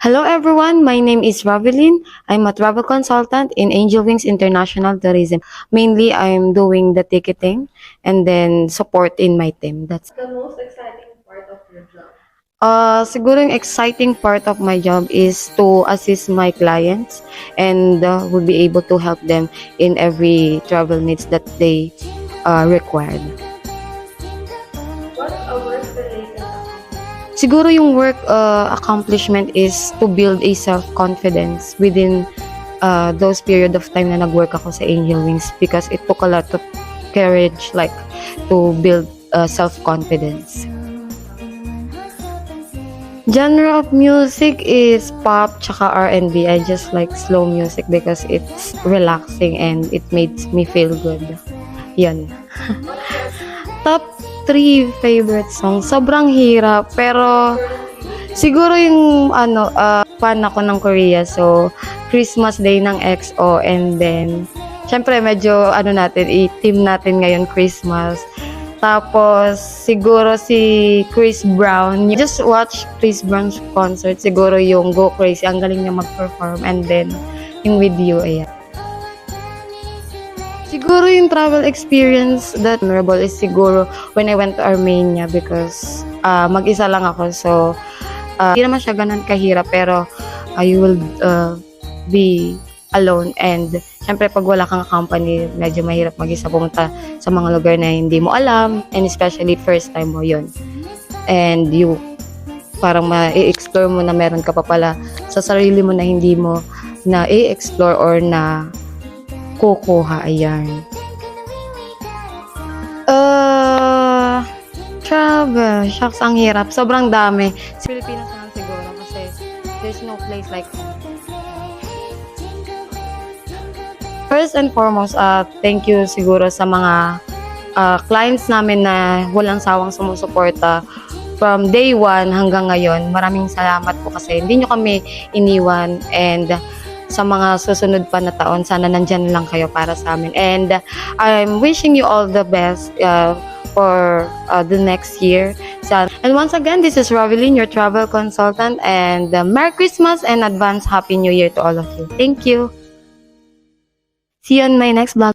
Hello everyone, my name is Ravelin. I'm a travel consultant in Angel Wings International Tourism. Mainly, I'm doing the ticketing and then support in my team. That's The most exciting part of your job? siguro yung exciting part of my job is to assist my clients and will be able to help them in every travel needs that they require. What's a work-related account? Siguro yung work accomplishment is to build a self-confidence within those period of time na nag-work ako sa Angel Wings because it took a lot of courage like to build self-confidence. Genre of music is pop tsaka R&B. I just like slow music because it's relaxing and it makes me feel good. Yan. Top 3 favorite songs. Sobrang hirap pero siguro yung fan ako ng Korea. So Christmas Day ng EXO and then syempre medyo i-team natin ngayon Christmas. Tapos siguro si Chris Brown. Just watch Chris Brown's concert. Siguro yung Go Crazy. Ang galing niya mag-perform and then yung With You, ayan. Siguro yung travel experience that memorable is siguro when I went to Armenia because mag-isa lang ako. So, hindi naman siya ganun kahirap pero you will be alone and syempre pag wala kang company, medyo mahirap mag-isa pumunta sa mga lugar na hindi mo alam and especially first time mo yun. And you parang ma-explore mo na meron ka pa pala sa sarili mo na hindi mo na i-explore or na kukuha, ayan. Travel. Shucks, ang hirap. Sobrang dami. Sa Pilipinas naman siguro kasi there's no place like home. First and foremost, thank you siguro sa mga clients namin na walang sawang sumusuporta from day 1 hanggang ngayon. Maraming salamat po kasi hindi nyo kami iniwan and sa mga susunod pa na taon, sana nandyan lang kayo para sa amin. And I'm wishing you all the best for the next year. And once again, this is Ravelin, your travel consultant. And Merry Christmas and advance Happy New Year to all of you. Thank you. See you on my next vlog.